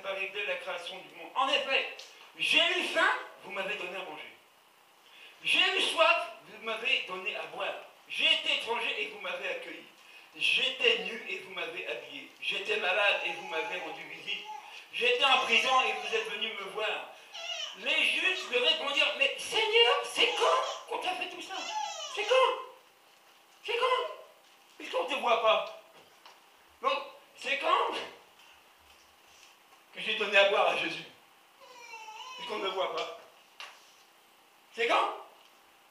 préparé dès la création du monde. En effet, j'ai eu faim, vous m'avez donné à manger. J'ai eu soif, vous m'avez donné à boire. J'ai été étranger et vous m'avez accueilli. J'étais nu et vous m'avez habillé. J'étais malade et vous m'avez rendu visite. J'étais en prison et vous êtes venus me voir. Les justes lui répondirent, mais Seigneur, c'est quand qu'on t'a fait tout ça? C'est quand? C'est quand? Puisqu'on ne te voit pas. Donc, c'est quand que j'ai donné à boire à Jésus? Puisqu'on ne me voit pas. C'est quand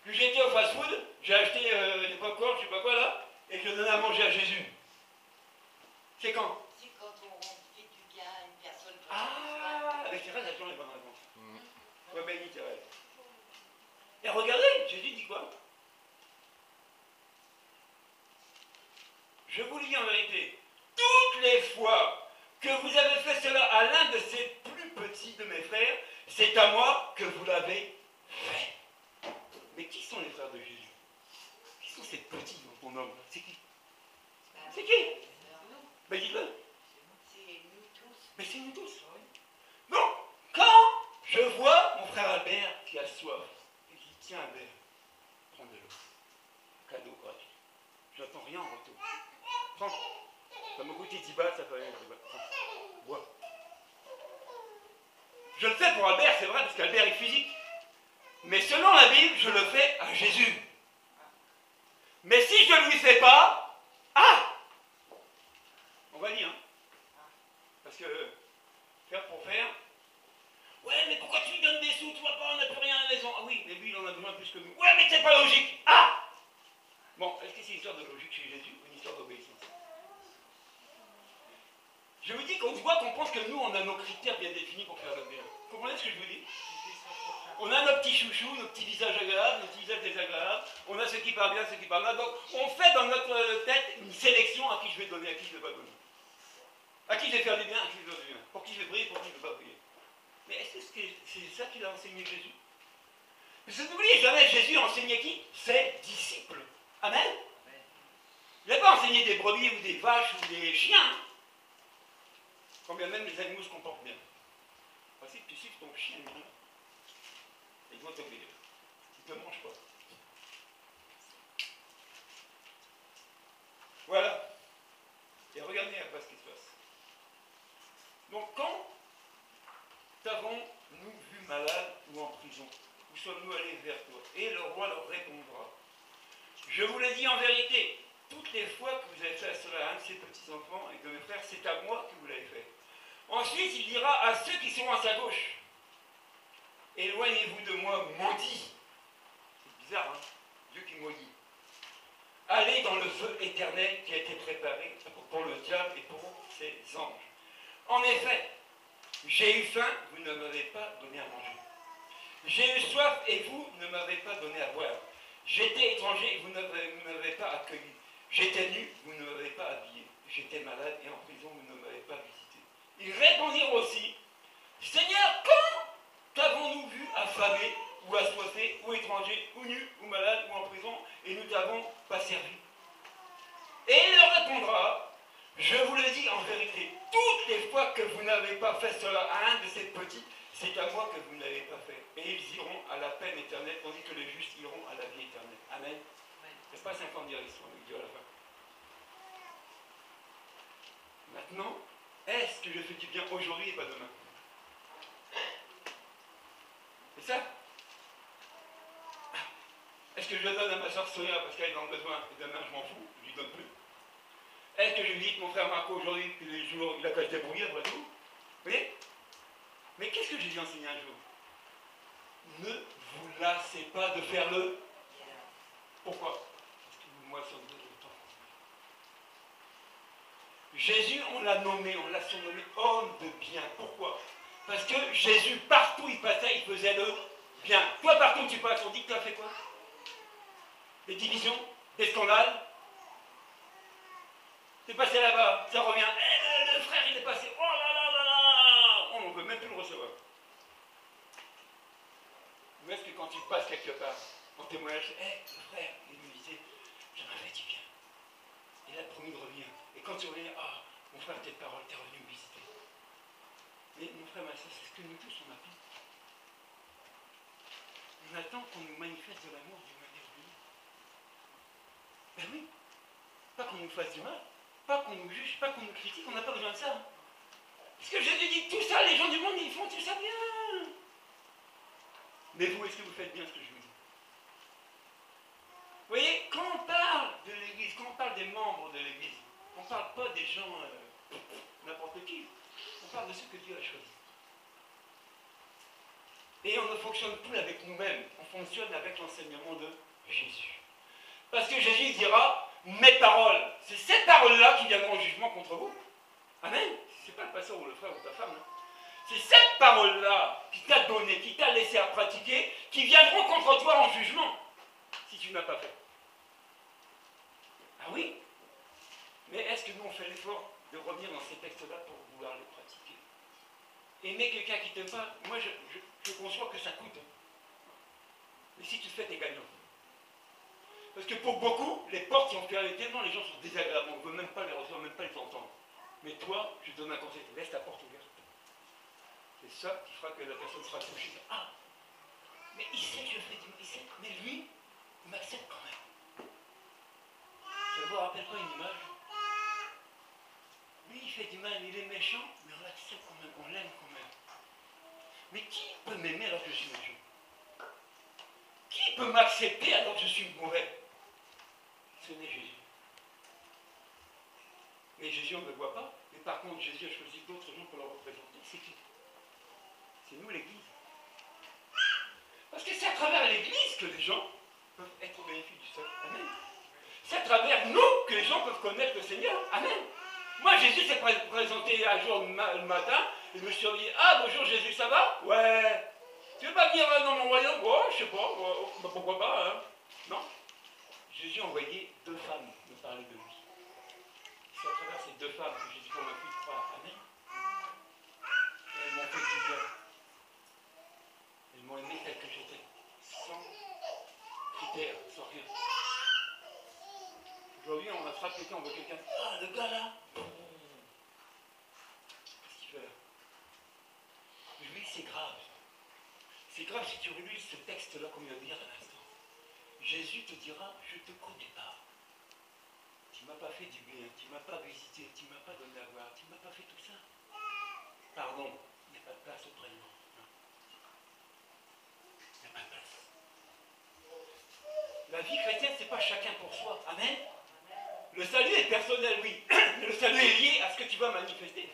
que j'ai été au fast-food, j'ai acheté des pop-corn, je sais pas quoi là, et que je donnais à manger à Jésus? C'est quand? C'est quand on fait du bien à une personne. Ah, avec Thérèse, elle a toujours les bonnes réponses. Ouais, béni Thérèse. Et regardez, Jésus dit quoi? Je vous le dis en vérité, toutes les fois que vous avez fait cela à l'un de ces plus petits de mes frères, c'est à moi que vous l'avez fait. Mais qui sont les frères de Jésus? Qui sont ces petits dans ton homme? C'est qui? C'est qui? Ben dites-le. C'est nous tous. Mais c'est nous tous. Donc, quand je vois mon frère Albert qui a soif, et qui dit, tiens Albert, prends de l'eau. Cadeau gratuit. Je n'attends rien en retour. Prends. Ça m'a coûté 10 balles, ça fait rien. 10 balles. Prends. Bois. Je le fais pour Albert, c'est vrai, parce qu'Albert est physique. Mais selon la Bible, je le fais à Jésus. Mais si je ne lui fais pas, ah! On va lire, hein. Parce que, faire pour faire, ouais, mais pourquoi tu lui donnes des sous, tu vois pas, on n'a plus rien à la maison. Ah oui, mais lui, il en a besoin plus que nous. Ouais, mais c'est pas logique. Ah! Bon, est-ce que c'est une histoire de logique chez Jésus ou une histoire d'obéissance? Je vous dis qu'on voit qu'on pense que nous, on a nos critères bien définis pour faire le bien. Vous comprenez ce que je vous dis? On a nos petits chouchous, nos petits visages agréables, nos petits visages désagréables. On a ceux qui parlent bien, ceux qui parlent mal. Donc, on fait dans notre tête une sélection à qui je vais donner, à qui je ne vais pas donner. À qui je vais faire du bien, à qui je vais faire du bien. Pour qui je vais prier, pour qui je ne vais pas prier. Mais est-ce que c'est ça qu'il a enseigné Jésus? Parce que n'oubliez jamais, Jésus a enseigné qui? Ses disciples. Amen. Il n'a pas enseigné des brebis ou des vaches ou des chiens. Quand bien même les animaux se comportent bien. Parce que tu cibles ton chien, il doit t'obéir. Il ne te mange pas. Voilà. Et regardez après ce qui se passe. Donc quand t'avons-nous vu malade ou en prison? Où sommes-nous allés vers toi? Et le roi leur répondra. Je vous l'ai dit en vérité, toutes les fois que vous avez fait cela à un de ces petits-enfants et de mes frères, c'est à moi que vous l'avez fait. Ensuite, il dira à ceux qui sont à sa gauche, éloignez-vous de moi, maudits. C'est bizarre, hein? Dieu qui maudit. Allez dans le feu éternel qui a été préparé pour le diable et pour ses anges. En effet, j'ai eu faim, vous ne m'avez pas donné à manger. J'ai eu soif et vous ne m'avez pas donné à boire. J'étais étranger et vous ne m'avez pas accueilli. J'étais nu, vous ne m'avez pas habillé. J'étais malade et en prison, vous ne m'avez pas visité. Ils répondirent aussi, Seigneur, quand t'avons-nous vu affamé, ou assoiffé, ou étranger, ou nu, ou malade, ou en prison, et nous t'avons pas servi? Et il leur répondra, je vous le dis en vérité, toutes les fois que vous n'avez pas fait cela à un de ces petits, c'est à moi que vous ne l'avez pas fait. Et ils iront à la peine éternelle, tandis que les justes iront à la vie éternelle. Amen. C'est pas 50 dire l'histoire avec Dieu à la fin. Maintenant, est-ce que je fais du bien aujourd'hui et pas demain? C'est ça? Est-ce que je donne à ma soeur Sonia parce qu'elle est dans le besoin et demain je m'en fous, je lui donne plus? Est-ce que je visite mon frère Marco aujourd'hui, puis les jours, il a qu'à se débrouiller après tout? Vous voyez? Mais qu'est-ce que j'ai dû enseigner un jour? Ne vous lassez pas de faire le bien. Pourquoi? Parce que vous moissonnez le temps. Jésus, on l'a nommé, on l'a surnommé homme de bien. Pourquoi? Parce que Jésus, partout où il passait, il faisait le bien. Toi, partout où tu passes, on dit que tu as fait quoi? Des divisions? Des scandales? T'es passé là-bas, ça revient. Le frère, il est passé. Oh là là là là! On ne veut même plus le recevoir. Ou est-ce que quand tu passes quelque part, en témoignage, le frère, il me disait, j'aimerais fait du bien. Il a promis de revenir. Et quand tu reviens, mon frère, tes paroles, t'es revenu me visiter. Mais que nous tous, on attend. On attend qu'on nous manifeste de l'amour d'une manière ou d'une autre. Ben oui. Pas qu'on nous fasse du mal, pas qu'on nous juge, pas qu'on nous critique, on n'a pas besoin de ça. Parce que Jésus dit tout ça, les gens du monde, ils font tout ça bien. Mais vous, est-ce que vous faites bien ce que je vous dis? Vous voyez, quand on parle de l'Église, quand on parle des membres de l'Église, on ne parle pas des gens, n'importe qui. On parle de ceux que Dieu a choisis. Et on ne fonctionne plus avec nous-mêmes, on fonctionne avec l'enseignement de Jésus. Parce que Jésus dira, mes paroles, c'est ces paroles-là qui viendront en jugement contre vous. Amen. C'est pas le pasteur ou le frère ou ta femme. Hein. C'est cette parole-là qui t'a donné, qui t'a laissé à pratiquer, qui viendront contre toi en jugement, si tu n'as pas fait. Ah oui. Mais est-ce que nous on fait l'effort de revenir dans ces textes-là pour vouloir les pratiquer? Aimer quelqu'un qui t'aime pas, moi je conçois que ça coûte. Hein. Mais si tu le fais, t'es gagnant. Parce que pour beaucoup, les portes sont fermées tellement les gens sont désagréables, on ne veut même pas les recevoir, même pas les entendre. Mais toi, je te donne un conseil, laisse ta porte ouverte. C'est ça qui fera que la personne sera touchée. Ah, mais il sait que je fais du mal, il sait, mais lui, il m'accepte quand même. Ça vous rappelle pas une image? Lui, il fait du mal, il est méchant, mais on l'accepte quand même, on l'aime quand même. Mais qui peut m'aimer alors que je suis méchant? Qui peut m'accepter alors que je suis mauvais? Ce n'est Jésus. Mais Jésus, on ne le voit pas. Mais par contre, Jésus a choisi d'autres gens pour le représenter. C'est qui? C'est nous, l'Église. Parce que c'est à travers l'Église que les gens peuvent être au bénéfice du salut. Amen. C'est à travers nous que les gens peuvent connaître le Seigneur. Amen. Moi, Jésus s'est présenté un jour le matin, et je me suis dit, ah, bonjour Jésus, ça va? Ouais. Tu veux pas venir dans mon royaume? Oh, je sais pas, pourquoi pas, hein? Non. Jésus a envoyé 2 femmes me parler de lui. C'est à travers ces 2 femmes que j'ai dit convaincu de croire. Amen. Elles m'ont fait du bien. Elles m'ont aimé tel que j'étais. Sans critères, sans rien. Aujourd'hui, on attrape quelqu'un, on voit quelqu'un. Ah, le gars là! Qu'est-ce qu'il fait là? Lui, c'est grave. C'est grave si tu relis ce texte-là, comme il va dire à l'instant. Jésus te dira, je ne te connais pas. Tu ne m'as pas fait du bien, tu ne m'as pas visité, tu ne m'as pas donné à voir, tu ne m'as pas fait tout ça. Pardon, il n'y a pas de place auprès de moi. Il n'y a pas de place. La vie chrétienne, ce n'est pas chacun pour soi. Amen. Le salut est personnel, oui. Mais le salut est lié à ce que tu vas manifester.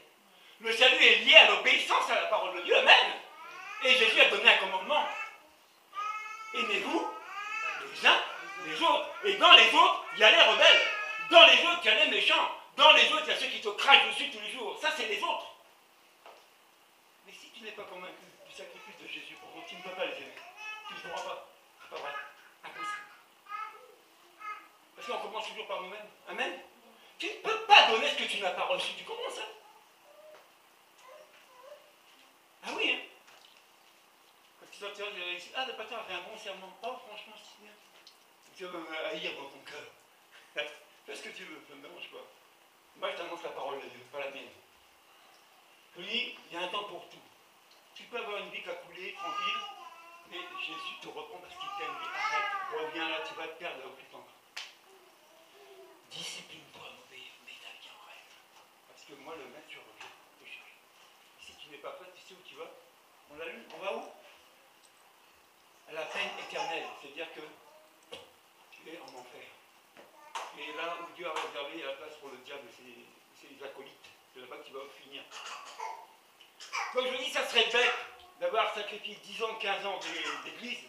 Le salut est lié à l'obéissance à la parole de Dieu. Amen. Et Jésus a donné un commandement. Aimez-vous les uns les autres. Et dans les autres, il y a les rebelles. Dans les autres, il y a les méchants. Dans les autres, il y a ceux qui te crachent dessus tous les jours. Ça, c'est les autres. Mais si tu n'es pas convaincu du sacrifice de Jésus pour vous, tu ne peux pas les aimer. Tu ne pourras pas. C'est pas vrai. Impossible. Parce qu'on commence toujours par nous-mêmes. Amen. Tu ne peux pas donner ce que tu n'as pas reçu. Tu comprends ça? Ah oui, hein? Quand tu sortiras de réussir, ah, le pasteur a fait un bon serment. Oh, franchement, c'est bien. Tu vas haïr dans ton cœur. Fais ce que tu veux, ça ne me dérange pas. Moi, je t'annonce la parole de Dieu, pas la mienne. Oui, il y a un temps pour tout. Tu peux avoir une vie qui a coulé, tranquille, mais Jésus te reprend parce qu'il t'aime. Arrête, reviens là, tu vas te perdre au plus tard. Discipline-toi à m'obéir, mets ta vie en règle. Parce que moi, le maître, je reviens te chercher. Si tu n'es pas prêt, tu sais où tu vas? On l'allume, on va où? À la peine éternelle, c'est-à-dire que tu es en enfer. Et là où Dieu a réservé la place pour le diable, c'est les acolytes. C'est là-bas que tu vas finir. Donc je vous dis, ça serait bête d'avoir sacrifié 10 ans, 15 ans d'église,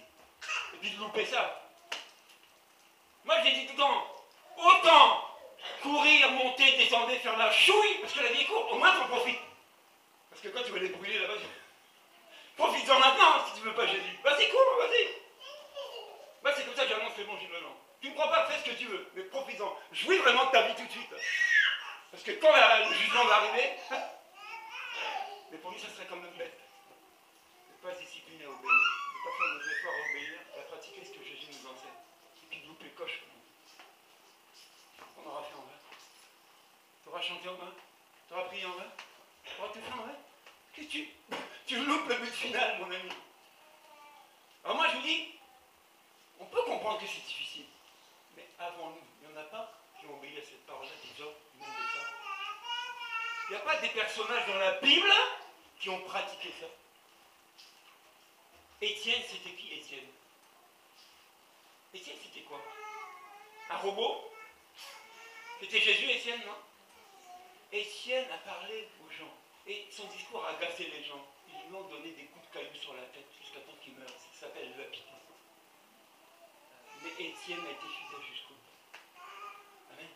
et puis de louper ça. Moi j'ai dit tout le temps, autant courir, monter, descendre, faire la chouille, parce que la vie est courte, au moins t'en profites. Parce que quand tu vas les brûler là-bas, profites-en maintenant si tu ne veux pas Jésus. Vas-y, cours, vas-y. Moi c'est comme ça que j'annonce le bon Gilles Blanc. Tu ne crois pas, fais ce que tu veux, mais profites-en. Jouis vraiment de ta vie tout de suite. Parce que quand le jugement va arriver, mais pour lui, ça serait quand même bête. Ne pas se discipliner à obéir, ne pas faire des efforts à obéir, à pratiquer ce que Jésus nous enseigne. Et puis de louper le coche. On aura fait en vain. Tu auras chanté en vain. Tu auras prié en vain. Tu auras tout fait en vain. Qu'est-ce que tu... Tu loupes le but final, mon ami. Alors moi, je vous dis, on peut comprendre que c'est difficile. Mais avant nous, il n'y en a pas qui ont obéi à cette parole-là, des hommes, même des femmes. Il n'y a pas des personnages dans la Bible qui ont pratiqué ça. Étienne, c'était qui Étienne? Étienne, c'était quoi? Un robot? C'était Jésus, Étienne, non? Étienne a parlé aux gens. Et son discours a agacé les gens. Ils lui ont donné des coups de caillou sur la tête jusqu'à temps qu'il meure. Ça s'appelle le lapidation. Mais Étienne a été fidèle jusqu'au bout. Amen.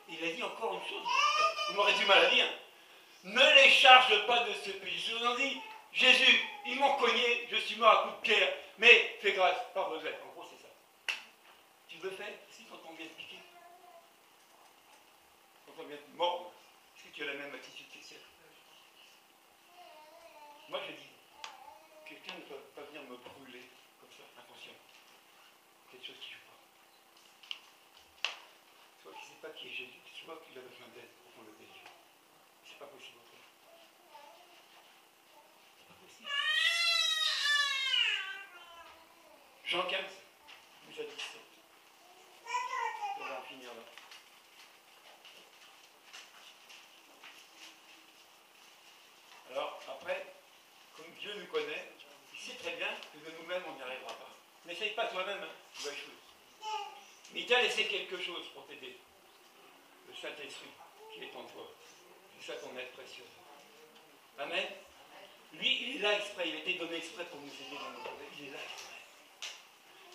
Il a dit encore une chose. On aurait du mal à dire. Ne les charge pas de ce péché. Je vous en dis, Jésus, ils m'ont cogné, je suis mort à coups de pierre. Mais fais grâce, pardonne-les. En gros, c'est ça. Tu le fais aussi quand on vient te piquer? Quand on vient te mordre? Est-ce que tu as la même attitude chrétienne? Moi, je dis, quelqu'un ne peut pas venir me brûler comme ça, inconscient. Quelque chose qui ne joue pas. Soit qu'il ne sait pas qui est Jésus, soit qu'il a besoin d'aide pour qu'on le délivre. C'est pas possible. C'est pas possible. Jean 15, vous a 17. On va en finir là. Alors, après, comme Dieu nous connaît, il sait très bien que de nous-mêmes, on n'y arrivera pas. N'essaye pas toi-même, hein, tu vas échouer. Mais il t'a laissé quelque chose pour t'aider. Le Saint-Esprit qui est en toi. C'est ça ton aide précieuse. Amen. Lui, il est là exprès. Il a été donné exprès pour nous aider dans nos problèmes. Il est là exprès.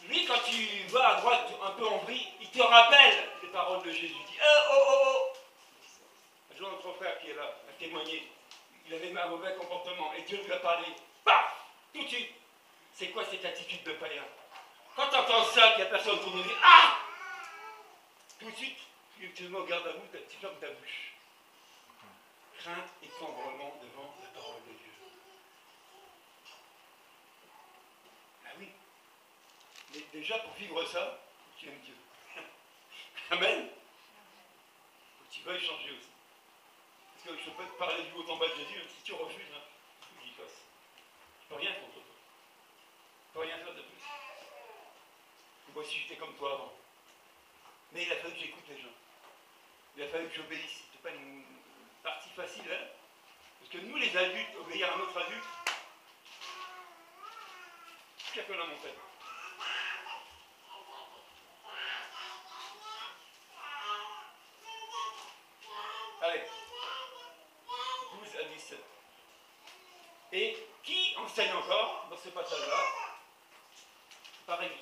Lui, quand tu vas à droite, un peu en vrille, il te rappelle les paroles de Jésus. Il dit, oh. Un jour, notre frère qui est là a témoigné. Il avait un mauvais comportement et Dieu lui a parlé. Paf! Tout de suite. C'est quoi cette attitude de païen? Quand tu entends ça, qu'il n'y a personne pour nous dire, ah! Tout de suite, tu me regardes à vous, tu fermes ta bouche. Crainte et tremblement devant la parole de Dieu. Ah oui. Mais déjà, pour vivre ça, tu aimes Dieu. Amen. Faut que tu veuilles changer aussi. Parce que je ne peux pas te parler du haut en bas de Jésus, même si tu refuses, il faut que j'y fasse. Je ne peux rien contre toi. Je ne peux rien faire de plus. Moi aussi, j'étais comme toi avant. Mais il a fallu que j'écoute les gens. Il a fallu que j'obéisse. Ce n'était pas une partie facile, hein. Parce que nous, les adultes, obéir à un autre adulte, qu'est-ce qu'on a monté? Allez. 12 à 17. Et qui enseigne encore dans ce passage-là? Pareil.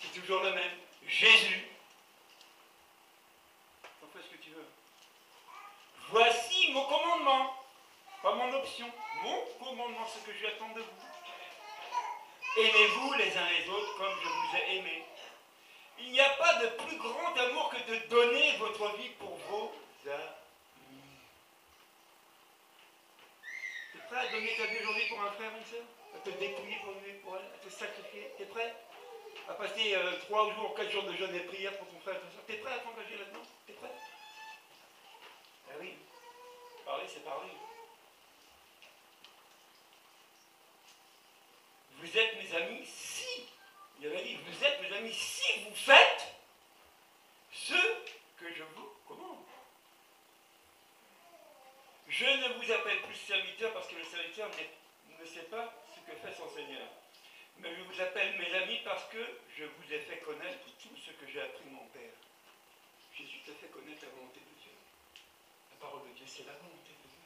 C'est toujours le même. Jésus. T'en fais ce que tu veux. Voici mon commandement. Pas mon option. Mon commandement, ce que j'attends de vous. Aimez-vous les uns les autres comme je vous ai aimés. Il n'y a pas de plus grand amour que de donner votre vie pour vos amis. Tu es prêt à donner ta vie aujourd'hui pour un frère, une sœur? À te dépouiller pour lui, pour elle, à te sacrifier? Tu es prêt à passer 3 jours, 4 jours de jeûne et prière pour ton frère et ton soeur? Tu es prêt à t'engager là-dedans? Tu es prêt? Ah oui. Parler, c'est parler. Vous êtes mes amis si, il avait dit, vous êtes mes amis si vous faites ce que je vous commande. Je ne vous appelle plus serviteur parce que le serviteur ne sait pas ce que fait son Seigneur. Mais je vous appelle mes amis parce que je vous ai fait connaître tout ce que j'ai appris de mon Père. Jésus t'a fait connaître la volonté de Dieu. La parole de Dieu, c'est la volonté de Dieu.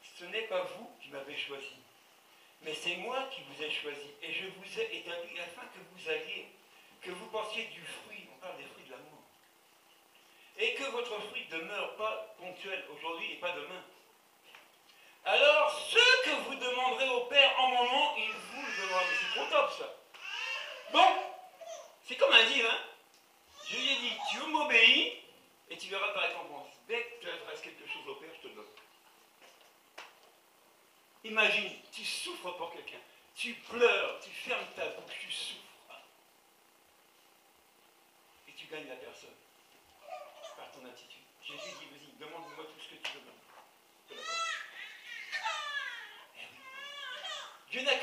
Ce n'est pas vous qui m'avez choisi, mais c'est moi qui vous ai choisi. Et je vous ai établi afin que vous alliez, que vous pensiez du fruit, on parle des fruits de l'amour, et que votre fruit demeure pas ponctuel aujourd'hui et pas demain. Alors, ce que vous demanderez au Père en mon nom, il vous le donnera. Mais c'est trop top, ça. Bon, c'est comme un deal, hein. Je lui ai dit, tu m'obéis, et tu verras ta récompense. Dès que tu adresses quelque chose au Père, je te le donne. Imagine, tu souffres pour quelqu'un. Tu pleures, tu fermes ta bouche, tu souffres. Et tu gagnes la personne. Par ton attitude.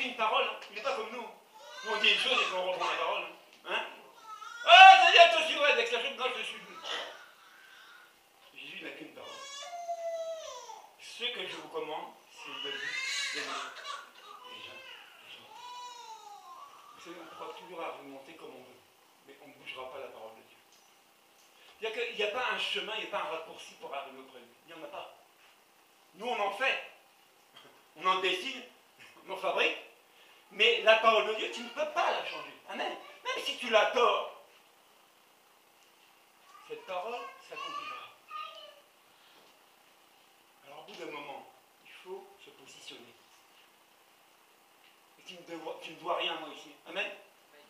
une parole, hein. Il n'est pas comme nous. Nous, on dit une chose et puis on reprend la parole. Hein? Ah, ça y est, toi, c'est vrai, avec la chose, non, je suis venu. Jésus n'a qu'une parole. Ce que je vous commande, c'est de vous aimer les gens, les autres. Vous savez, on pourra toujours argumenter comme on veut, mais on ne bougera pas la parole de Dieu. C'est-à-dire qu'il n'y a pas un chemin, il n'y a pas un raccourci pour arriver auprès de lui. Il n'y en a pas. Nous, on en fait. On en dessine, on en fabrique, mais la parole de Dieu, tu ne peux pas la changer. Amen. Même si tu la tords, cette parole s'accomplira. Alors, au bout d'un moment, il faut se positionner. Et tu ne dois rien à moi ici. Amen.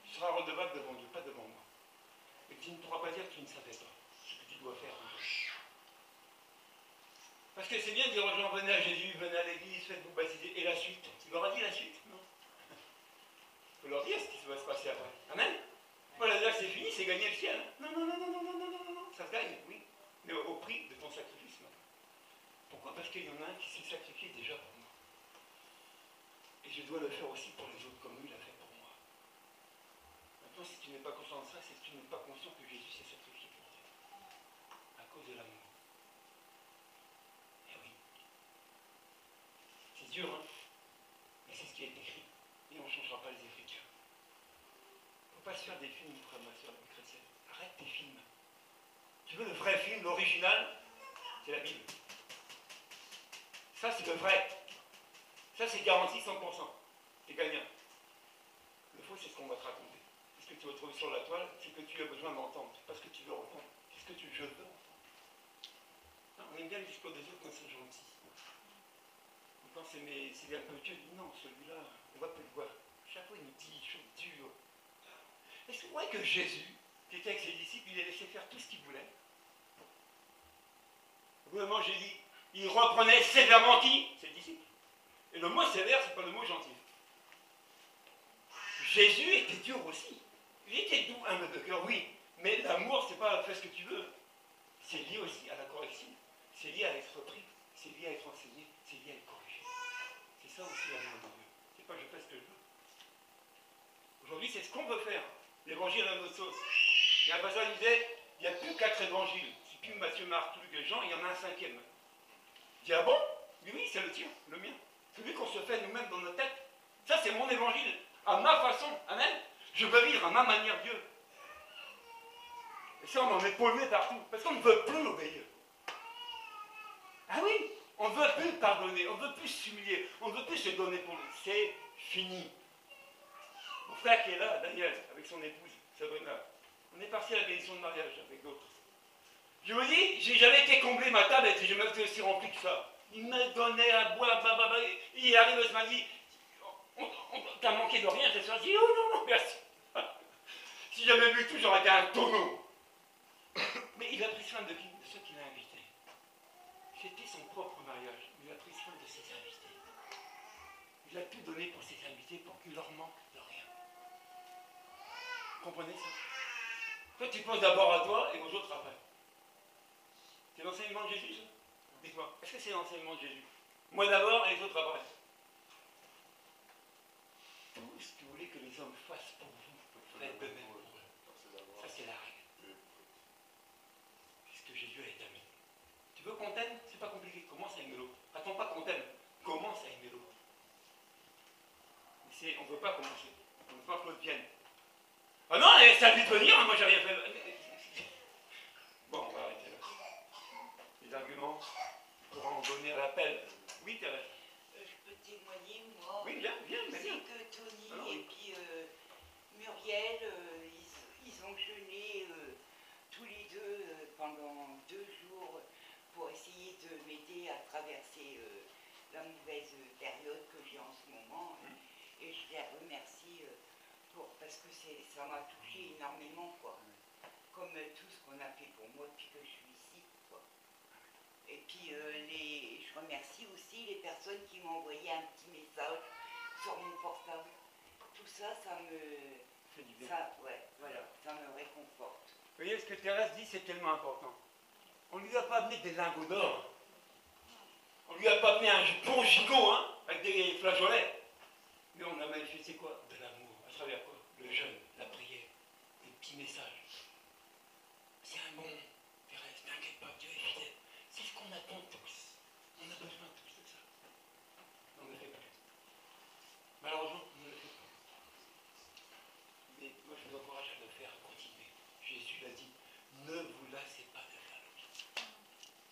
Tu seras redevable devant Dieu, pas devant moi. Et tu ne pourras pas dire que tu ne savais pas ce que tu dois faire aujourd'hui. Parce que c'est bien de dire aux gens, venez à Jésus, venez à l'église, faites-vous baptiser. Et la suite, tu leur as dit la suite? Non. Il faut leur dire ce qui va se passer après. Amen. Voilà, là c'est fini, c'est gagner le ciel. Non, non, non, non, non, non, non, non, non, ça se gagne, oui. Mais au prix de ton sacrifice maintenant. Pourquoi? Parce qu'il y en a un qui s'est sacrifié déjà pour moi. Et je dois le faire aussi pour les autres, comme lui l'a fait pour moi. Maintenant, si tu n'es pas conscient de ça, c'est que tu n'es pas conscient que Jésus s'est sacrifié pour toi. À cause de l'amour. Eh oui. C'est dur, hein? Mais c'est ce qui est écrit. Et on ne changera pas les Écritures. Il ne faut pas se faire des films, frère, ma soeur, les chrétienne. Arrête tes films. Tu veux le vrai film, l'original? C'est la Bible. Ça, c'est le vrai. Ça, c'est garanti 100%. T'es gagnant. Le faux, c'est ce qu'on va te raconter. Ce que tu vas trouver sur la toile, c'est que tu as besoin d'entendre. C'est pas ce que tu veux entendre. C'est ce que tu veux entendre. Non, on aime bien le discours des autres quand c'est gentil. Quand c'est un peu Dieu, non, celui-là, on va plus le voir. Chaque fois, il nous dit des choses dures. Est-ce que vous voyez que Jésus, qui était avec ses disciples, il a laissé faire tout ce qu'il voulait? Au bout d'un moment, j'ai dit, il reprenait sévèrement qui? Ses disciples. Et le mot sévère, c'est pas le mot gentil. Jésus était dur aussi. Il était doux, humble de cœur, oui. Mais l'amour, c'est pas fais ce que tu veux. C'est lié aussi à la correction. C'est lié à être repris. C'est lié à être enseigné. C'est lié à être corrigé. C'est ça aussi l'amour de Dieu. C'est pas je fais ce que je veux. Aujourd'hui, c'est ce qu'on veut faire. L'évangile à notre sauce. Et un passage disait, il n'y a plus 4 évangiles. C'est plus Matthieu, Marc, Luc et Jean, il y en a un 5e. Je dis, ah bon? Oui, c'est le tien, le mien. Celui qu'on se fait nous-mêmes dans notre tête. Ça, c'est mon évangile. À ma façon. Amen. Je veux vivre à ma manière Dieu. Et ça, on en est pollué partout. Parce qu'on ne veut plus obéir. Ah oui, on ne veut plus pardonner. On ne veut plus s'humilier. On ne veut plus se donner pour lui. C'est fini. Mon frère qui est là, Daniel, avec son épouse, Sabrina, on est parti à la bénédiction de mariage avec d'autres. Je vous dis, j'ai jamais été comblé ma table, et j'ai jamais été aussi rempli que ça. Il me donnait à boire, blablabla. Il arrive ce matin, t'as manqué de rien, j'ai dit, oh non, non, merci. Si j'avais vu tout, j'aurais été un tonneau. Mais il a pris soin de qui? De ceux qu'il a invités. C'était son propre mariage. Il a pris soin de ses invités. Il a tout donné pour ses invités pour qu'il leur manque de rien. Vous comprenez ça? Toi, tu penses d'abord à toi et aux autres après. C'est l'enseignement de Jésus, ça? Dites-moi, est-ce que c'est l'enseignement de Jésus? Moi d'abord et les autres après. Tout ce que vous voulez que les hommes fassent pour vous, faites de même pour eux. Ça, c'est la règle. C'est ce que Jésus a établi. Tu veux qu'on t'aime? C'est pas compliqué. Commence à aimer l'autre. Attends pas qu'on t'aime. Commence à aimer l'autre. On ne veut pas commencer. On ne veut pas que l'autre vienne. Ah non, ça a dû venir, moi j'ai rien fait. Bon, on va arrêter là. Les arguments pour en donner à l'appel. Oui, Thérèse. Je peux témoigner, moi. Oui, viens, viens. Je sais que Tony oui. et puis Muriel, ils ont jeûné tous les deux pendant 2 jours pour essayer de m'aider à traverser la mauvaise période que j'ai en ce moment. Et je les remercie parce que ça m'a touché énormément, quoi. Comme tout ce qu'on a fait pour moi depuis que je suis ici, quoi. Et puis je remercie aussi les personnes qui m'ont envoyé un petit message sur mon portable. Tout ça, ça me... C'est du bien. Ça, ouais, voilà, ça me réconforte. Vous voyez, ce que Thérèse dit, c'est tellement important. On ne lui a pas amené des lingots d'or. On ne lui a pas amené un bon gigot, hein, avec des flageolets. Mais on a manifesté quoi? De l'amour. À travers quoi? Le jeûne, la prière, des petits messages. C'est un bon, Thérèse, t'inquiète pas, Dieu est fidèle. C'est ce qu'on attend tous. On a besoin tous de ça. On ne le fait plus. Malheureusement, on ne le fait pas. Mais moi, je vous encourage à le faire, à continuer. Jésus l'a dit, ne vous lassez pas de faire le bien.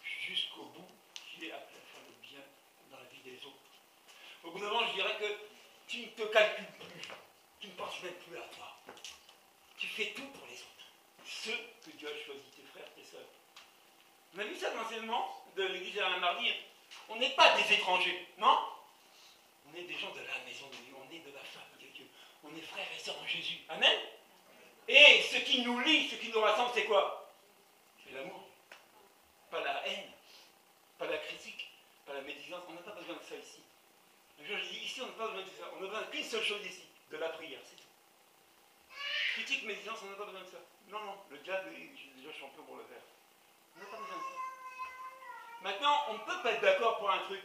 Jusqu'au bout, tu es appelé à faire le bien dans la vie des autres. Au bout d'un moment, je dirais que tu ne te calcules plus. Tu ne penses même plus à toi. Tu fais tout pour les autres. Ceux que Dieu a choisis, tes frères, tes sœurs. On a vu ça dans l'enseignement de l'église un mardi. On n'est pas des étrangers, non? On est des gens de la maison de Dieu. On est de la famille de Dieu. On est frères et sœurs en Jésus. Amen? Et ce qui nous lie, ce qui nous rassemble, c'est quoi? C'est l'amour. Pas la haine. Pas la critique. Pas la médisance. On n'a pas besoin de ça ici. Je dis ici, on n'a pas besoin de ça. On n'a besoin qu'une seule chose ici, de la prière, c'est tout. Critique, médisance, on n'a pas besoin de ça. Non, non, le diable, lui, je suis déjà champion pour le faire. On n'a pas besoin de ça. Maintenant, on ne peut pas être d'accord pour un truc.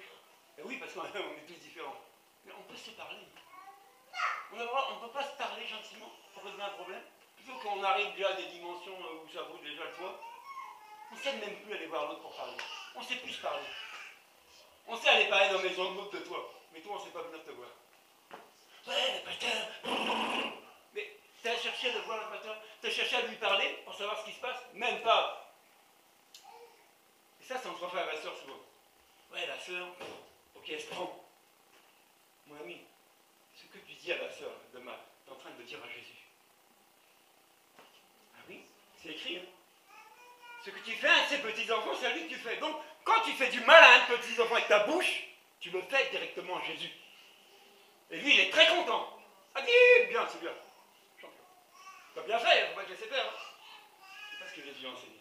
Et oui, parce qu'on est tous différents. Mais on peut se parler. On ne peut pas se parler gentiment pour résoudre un problème. Plutôt qu'on arrive déjà à des dimensions où ça vaut déjà le poids. On ne sait même plus aller voir l'autre pour parler. On ne sait plus se parler. On sait aller parler dans la maison de l'autre de toi. Mais toi, on ne sait pas venir te voir. Ouais, le pasteur. Mais tu as cherché à le voir, le pasteur. Tu as cherché à lui parler pour savoir ce qui se passe. Même pas. Et ça, c'est entre frère et la sœur souvent. Ouais, la sœur, ok, elle se prend. Mon ami, ce que tu dis à la sœur de mal, tu es en train de le dire à Jésus. Ah oui, c'est écrit. Hein. Ce que tu fais à ces petits-enfants, c'est à lui que tu fais. Donc, quand tu fais du mal à un petit-enfant avec ta bouche, tu le fais directement à Jésus. Et lui, il est très content. Ah, dis, bien, c'est bien. Champion. Tu as bien fait, il ne faut pas te laisser faire. Hein. C'est pas ce que Jésus a enseigné.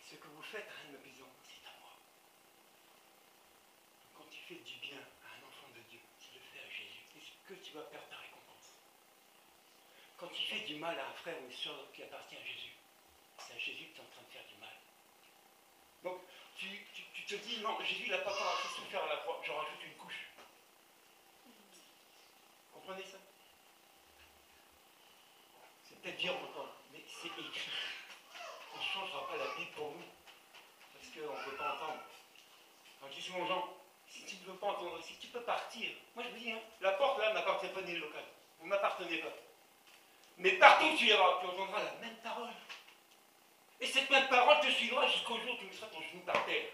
Ce que vous faites à un de mes petits-enfants, c'est à moi. Quand tu fais du bien à un enfant de Dieu, tu le fais à Jésus. Est-ce que tu vas perdre ta récompense? Quand tu fais du mal à un frère ou une soeur qui appartient à Jésus, c'est à Jésus que tu es en train de faire du mal. Donc, tu te dis, non, Jésus n'a pas encore assez souffert à la croix, j'en rajoute une couche. Comprenez ça? C'est peut-être dur encore, mais c'est écrit. On ne changera pas la Bible pour nous, parce qu'on ne peut pas entendre. Quand je dis souvent aux gens, si tu ne veux pas entendre, si tu peux partir, moi je vous dis, hein, la porte là n'appartient pas ni local. Vous ne m'appartenez pas. Mais partout où tu iras, tu entendras la même parole. Et cette même parole te suivra jusqu'au jour où tu mettras ton genou par terre.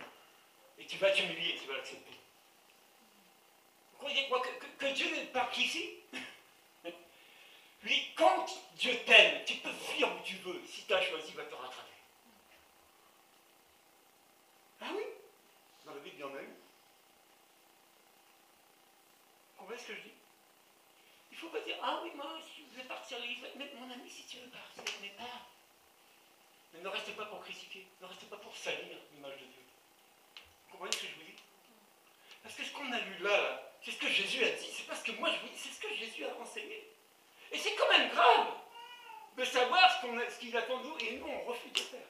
Et tu vas t'humilier, tu vas l'accepter. Vous croyez quoi que Dieu ne parle qu'ici? Lui, quand Dieu t'aime, tu peux fuir où tu veux. Si tu as choisi, il va te rattraper. Ah oui? Dans la Bible, il y en a eu. Vous comprenez ce que je dis? Il ne faut pas dire, ah oui, moi, si je vais partir à l'église, mais mon ami, si tu veux partir, mais pas. Mais ne restez pas pour critiquer, ne restez pas pour salir l'image de Dieu. Vous comprenez ce que je vous dis? Parce que ce qu'on a lu là, c'est ce que Jésus a dit, c'est pas ce que moi je vous dis, c'est ce que Jésus a enseigné. Et c'est quand même grave de savoir ce qu'il attend de nous et nous on refuse de faire.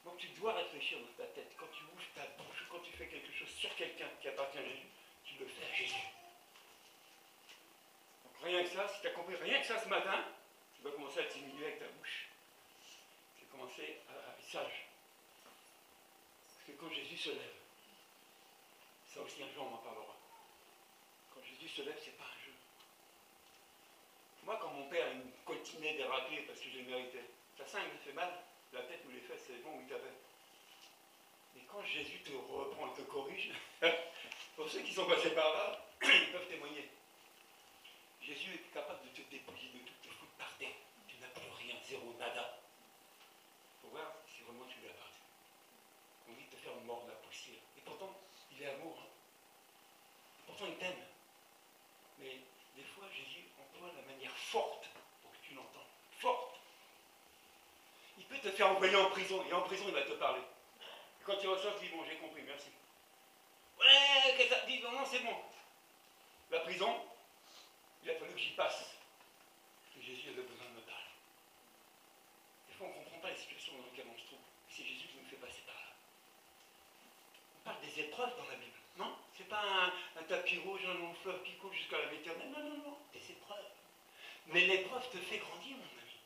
Donc tu dois réfléchir dans ta tête, quand tu bouges ta bouche, quand tu fais quelque chose sur quelqu'un qui appartient à Jésus, tu le fais à Jésus. Donc rien que ça, si tu as compris rien que ça ce matin, tu vas commencer à t'humilier avec ta bouche. Tu vas commencer à être sage. Parce que quand Jésus se lève, ça aussi un jour on en parlera. Quand Jésus se lève, c'est pas un jeu. Moi, quand mon père il me coltinait des raclés parce que je méritais, ça sent, il me fait mal, la tête ou les fesses, c'est bon où il tapait. Mais quand Jésus te reprend et te corrige, pour ceux qui sont passés par là, ils peuvent témoigner. Jésus est capable de te dépouiller de tout, te foutre par terre. Tu n'as plus rien, zéro, nada. Il faut voir si vraiment tu lui appartiens. On dit de te faire mordre la poussière. Et pourtant, il est amour. Hein. Et pourtant, il t'aime. Mais des fois, Jésus emploie la manière forte pour que tu l'entends. Forte. Il peut te faire envoyer en prison, et en prison, il va te parler. Et quand tu ressors, tu dis, bon, j'ai compris, merci. Ouais, qu'est-ce que ça dit? Non, c'est bon. La prison, il a fallu que j'y passe. Parce que Jésus avait besoin de me parler. Des fois, on ne comprend pas les situations dans lesquelles on se trouve. C'est Jésus qui nous fait passer par là. On parle des épreuves dans la Bible. Non? C'est pas un tapis rouge, un long fleuve qui coule jusqu'à la vie éternelle. Non, non, non, des épreuves. Mais l'épreuve te fait grandir, mon ami.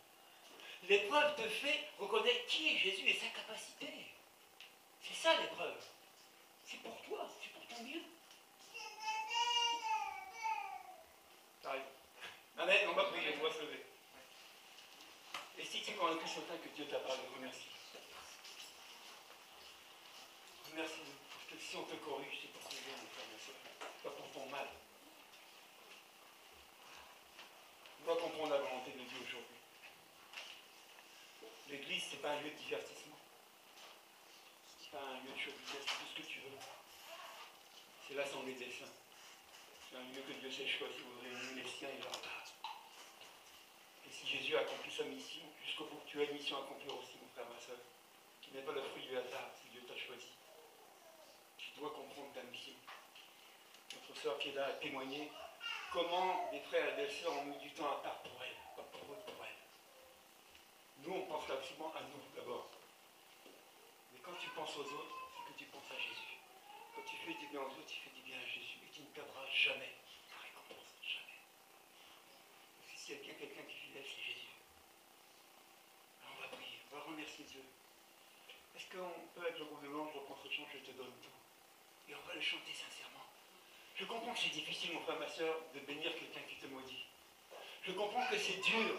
L'épreuve te fait reconnaître qui est Jésus et sa capacité. C'est ça l'épreuve. C'est pour toi, c'est pour ton bien. Ça arrive. Amen, on va prier, on va se lever. Et si tu es convaincu ce matin que Dieu t'a parlé, remercie. Remercie-le. Parce que si on te corrige, c'est pour ton bien, mon frère, ma soeur. Pas pour ton mal. On va comprendre la volonté de Dieu aujourd'hui. L'église, ce n'est pas un lieu de divertissement. Ce n'est pas un lieu de chauvinisme, c'est tout ce que tu veux. C'est l'assemblée des saints. C'est un lieu que Dieu s'est choisi, vous réunissez les siens et leur part. Et si Jésus a accompli sa mission, jusqu'au bout, tu as une mission à accomplir aussi, mon frère, ma soeur, qui n'est pas le fruit du hasard, si Dieu t'a choisi. Tu dois comprendre ta mission. Notre sœur qui est là a témoigné comment les frères et les sœurs ont mis du temps à part pour elle, pas pour eux, pour elle. Nous, on pense absolument à nous d'abord. Mais quand tu penses aux autres, c'est que tu penses à Jésus. Quand tu fais du bien aux autres, tu fais du bien à Jésus. Et tu ne perdras jamais ta récompense. Jamais. Parce que s'il y a bien quelqu'un qui est fidèle, c'est Jésus. Alors on va prier, on va remercier Dieu. Est-ce qu'on peut, avec le groupe de louange, reprendre ce chant, je te donne tout. Et on va le chanter sincèrement. Je comprends que c'est difficile, mon frère, ma soeur, de bénir quelqu'un qui te maudit. Je comprends que c'est dur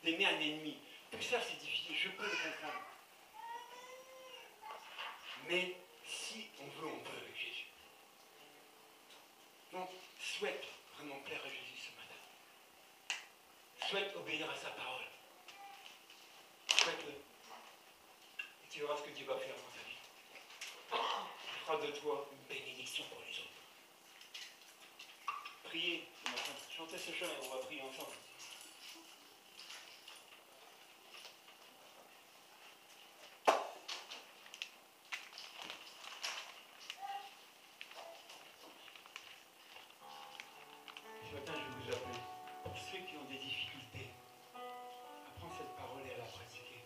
d'aimer un ennemi. Tout ça, c'est difficile, je peux le comprendre. Mais si on veut, on peut avec Jésus. Donc, souhaite vraiment plaire à Jésus ce matin. Souhaite obéir à sa parole. Souhaite-le. Et tu verras ce que Dieu va faire dans ta vie. Il fera de toi une bénédiction pour les autres. Priez ce matin. Chantez ce chant et on va prier ensemble. Ce matin, je vais vous appeler. Pour ceux qui ont des difficultés à prendre cette parole et à la pratiquer.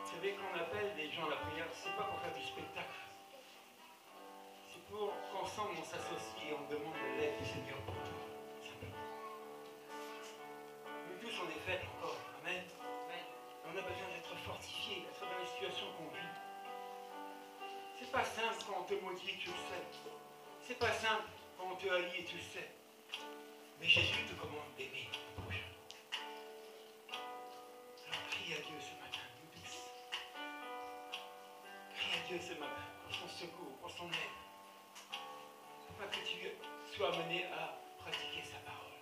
Vous savez, quand on appelle les gens à la prière, c'est pas pour faire du spectacle. C'est pour qu'ensemble on s'associe et on demande l'aide du Seigneur pour toi. Simplement. Nous tous, on est faibles encore. Amen. Amen. On a besoin d'être fortifiés à travers les situations qu'on vit. C'est pas simple quand on te maudit, tu le sais. C'est pas simple quand on te haït et tu le sais. Mais Jésus te commande d'aimer ton prochain. Alors crie à Dieu ce matin, nous tous. Crie à Dieu ce matin pour son secours, pour son aide. Afin que tu sois amené à pratiquer sa parole.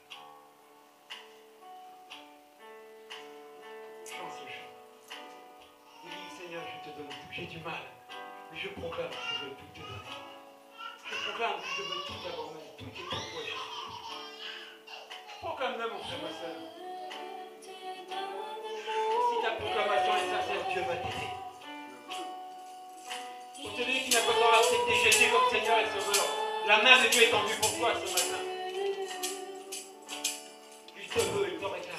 Chante ce chant. Dis, Seigneur, je te donne tout. J'ai du mal, mais je proclame que je veux tout te donner. Je proclame que je veux tout avoir, même tout est pour toi, Jésus. Proclame-le, mon frère, ma soeur. Si ta proclamation est sincère, Dieu va t'aider. Pour celui qui n'a pas encore accepté Jésus comme Seigneur et Sauveur, la main de Dieu est tendue pour toi ce matin. Il te veut, il te réclame.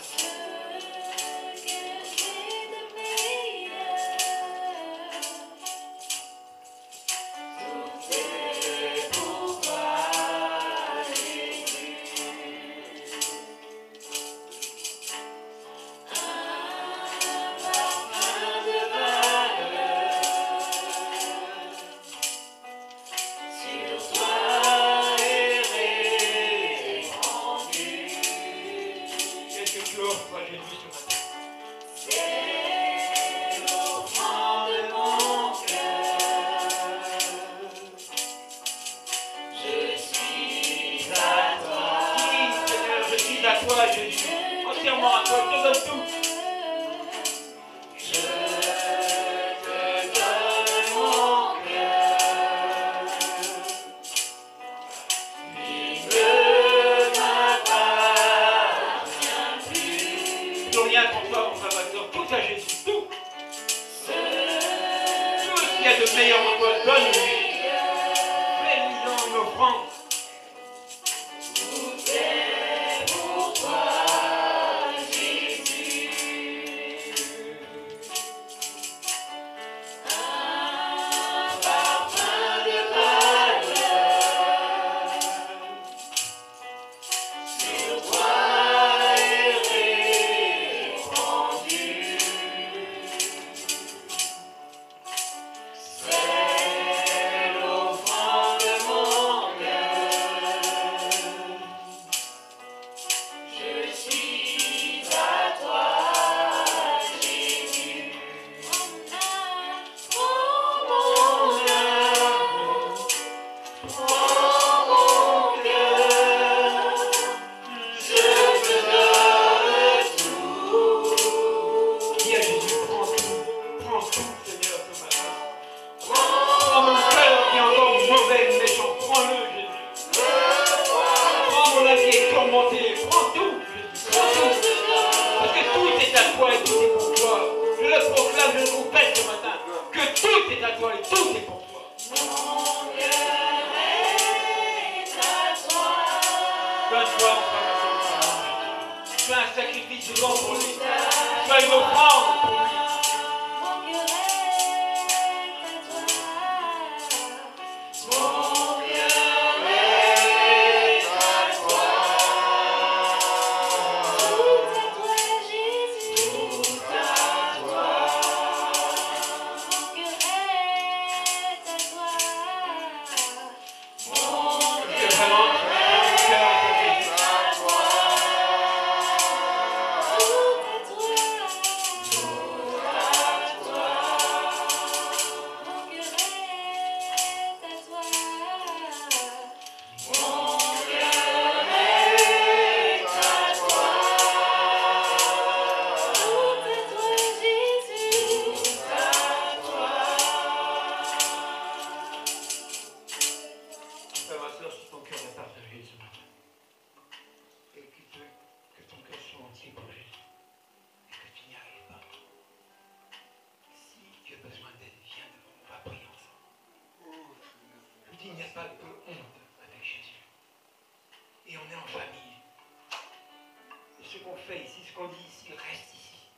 qu'on dit ici, reste ici,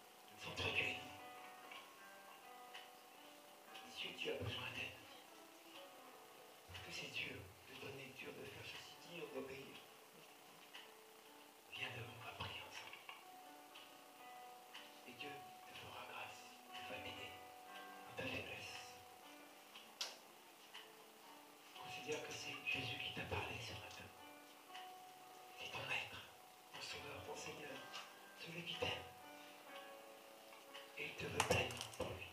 sont très unis. Si tu as besoin d'aide, parce que c'est dur de donner, dur de faire ceci, dur d'obéir. Viens devant, on va prier ensemble. Et Dieu te fera grâce, il va t'aider dans ta faiblesse. Considère que c'est Jésus qui t'a parlé ce matin. C'est ton maître, ton sauveur, ton Seigneur, celui qui t'aime. Et il te veut pleinement pour lui.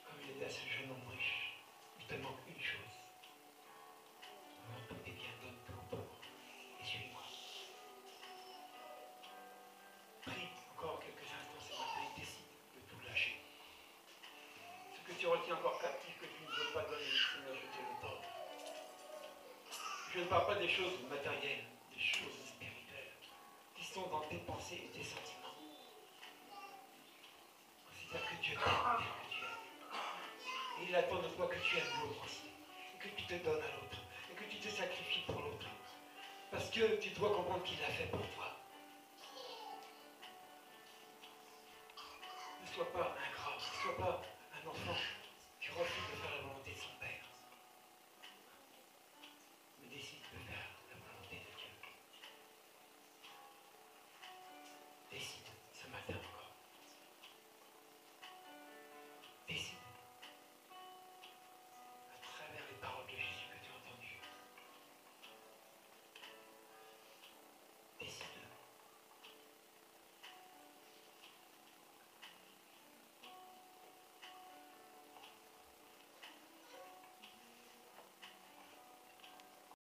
Comme il est à ce jeune homme riche, il te manque une chose. Avant tout est bien, donne tout pour et suis-moi. Prie encore quelques instants ce matin et décide de tout lâcher. Ce que tu retiens encore captif, que tu ne veux pas donner, Seigneur, je te le donne. Je ne parle pas des choses matérielles, des choses spirituelles, qui sont dans tes pensées et tes sentiments. Considère que Dieu t'aime tel que tu es. Et il attend de toi que tu aimes l'autre aussi, et que tu te donnes à l'autre, et que tu te sacrifies pour l'autre. Parce que tu dois comprendre qu'il l'a fait pour toi. Ne sois pas ingrat, ne sois pas un enfant